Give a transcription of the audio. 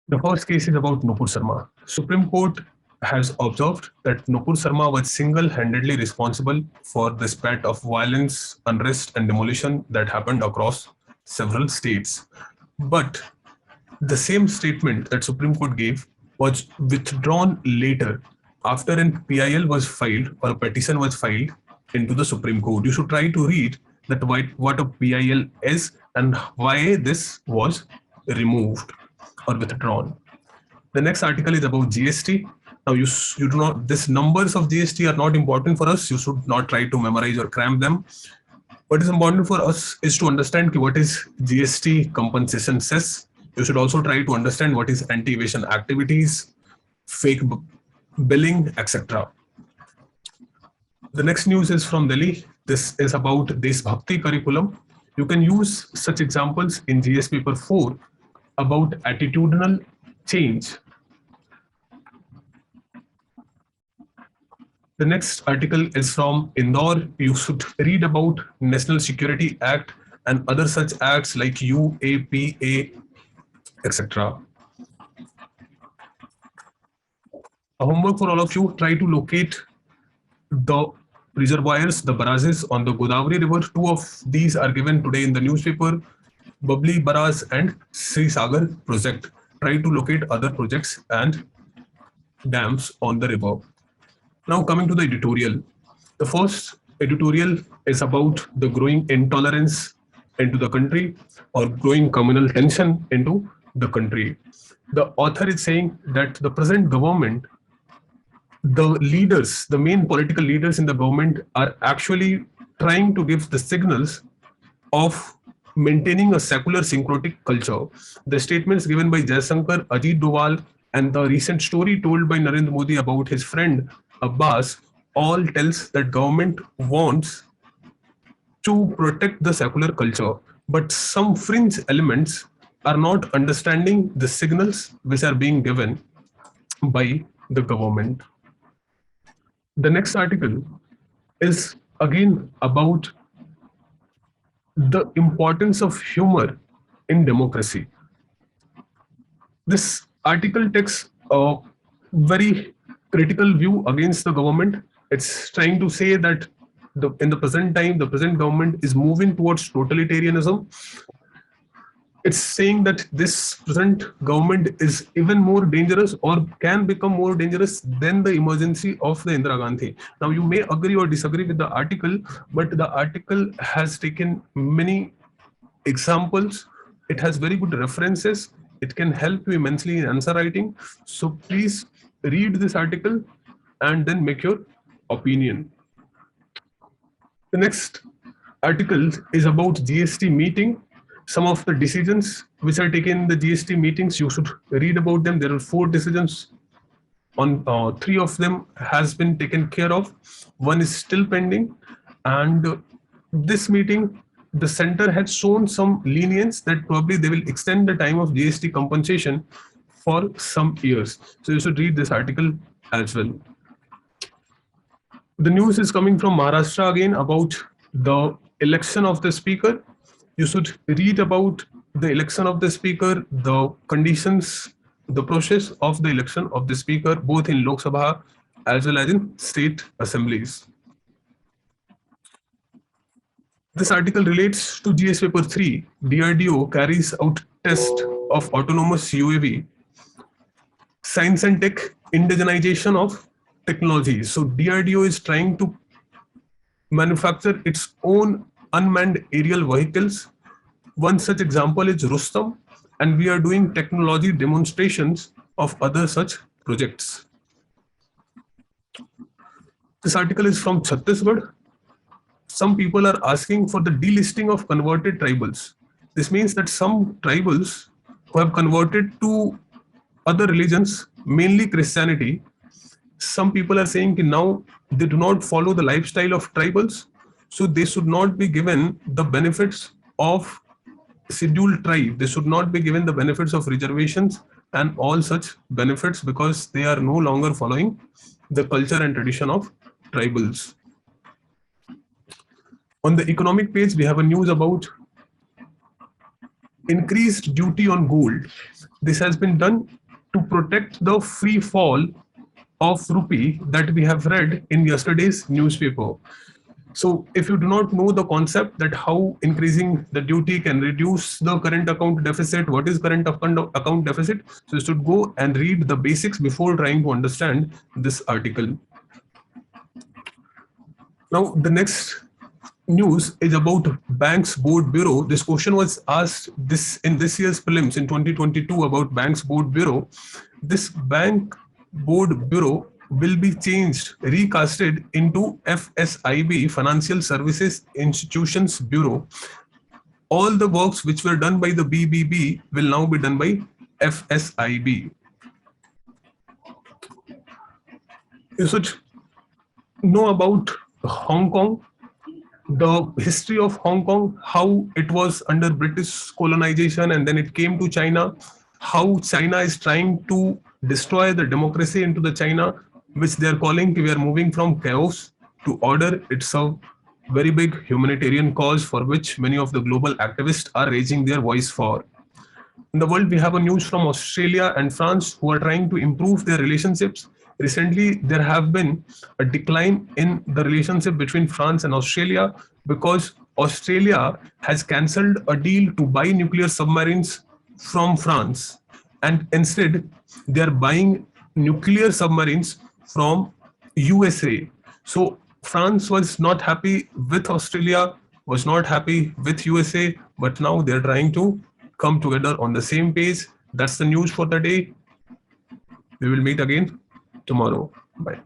The first case is about Nupur Sharma. Supreme Court has observed that Nupur Sharma was single-handedly responsible for the spread of violence, unrest, and demolition that happened across several states. But the same statement that Supreme Court gave was withdrawn later after an PIL was filed or a petition was filed into the Supreme Court. You should try to read that what a PIL is and why this was removed or withdrawn. The next article is about GST. Now you do not, this numbers of GST are not important for us. You should not try to memorize or cram them. What is important for us is to understand what is GST compensation cess. You should also try to understand what is anti-evasion activities, fake billing, etc. The next news is from Delhi. This is about Deshbhakti curriculum. You can use such examples in GS paper 4 about attitudinal change. The next article is from Indore. You should read about National Security Act and other such acts like UAPA, etc. A homework for all of you, try to locate the reservoirs, the barrages on the Godavari River. Two of these are given today in the newspaper, Babli Barrage and Sri Sagar project. Try to locate other projects and dams on the river. Now coming to the editorial. The first editorial is about the growing intolerance into the country or growing communal tension into the country. The author is saying that the present government, the leaders, the main political leaders in the government are actually trying to give the signals of maintaining a secular syncretic culture. The statements given by Jaishankar, Ajit Doval, and the recent story told by Narendra Modi about his friend Abbas all tells that government wants to protect the secular culture, but some fringe elements are not understanding the signals which are being given by the government. The next article is again about the importance of humor in democracy. This article takes a very critical view against the government. It's trying to say that in the present time, the present government is moving towards totalitarianism. It's saying that this present government is even more dangerous or can become more dangerous than the emergency of the Indira Gandhi. Now, you may agree or disagree with the article, but the article has taken many examples. It has very good references. It can help you immensely in answer writing. So please read this article and then make your opinion. The next article is about GST meeting. Some of the decisions which are taken in the GST meetings, you should read about them. There are 4 decisions. On 3 of them has been taken care of. 1 is still pending. And this meeting, the center had shown some lenience that probably they will extend the time of GST compensation for some years. So you should read this article as well. The news is coming from Maharashtra again about the election of the speaker. You should read about the election of the speaker, the conditions, the process of the election of the speaker, both in Lok Sabha as well as in state assemblies. This article relates to GS paper 3. DRDO carries out test of autonomous UAV, science and tech, indigenization of technology. So DRDO is trying to manufacture its own unmanned aerial vehicles. One such example is Rustam, and we are doing technology demonstrations of other such projects. This article is from Chhattisgarh. Some people are asking for the delisting of converted tribals. This means that some tribals who have converted to other religions, mainly Christianity, some people are saying that now they do not follow the lifestyle of tribals, so they should not be given the benefits of scheduled tribe. They should not be given the benefits of reservations and all such benefits because they are no longer following the culture and tradition of tribals. On the economic page, we have a news about increased duty on gold. This has been done to protect the free fall of rupee that we have read in yesterday's newspaper. So if you do not know the concept that how increasing the duty can reduce the current account deficit, what is current account deficit? So you should go and read the basics before trying to understand this article. Now, the next news is about Banks Board Bureau. This question was asked in this year's prelims in 2022 about Banks Board Bureau. This Bank Board Bureau will be changed, recasted into FSIB, Financial Services Institutions Bureau. All the works which were done by the BBB will now be done by FSIB. You should know about Hong Kong, the history of Hong Kong, how it was under British colonization and then it came to China, how China is trying to destroy the democracy into the China, which they are calling we are moving from chaos to order. It's a very big humanitarian cause for which many of the global activists are raising their voice for. In the world, we have a news from Australia and France who are trying to improve their relationships. Recently, there have been a decline in the relationship between France and Australia because Australia has cancelled a deal to buy nuclear submarines from France. And instead, they are buying nuclear submarines from USA. So France was not happy with Australia, was not happy with USA, but now they're trying to come together on the same page. That's the news for the day. We will meet again tomorrow. Bye.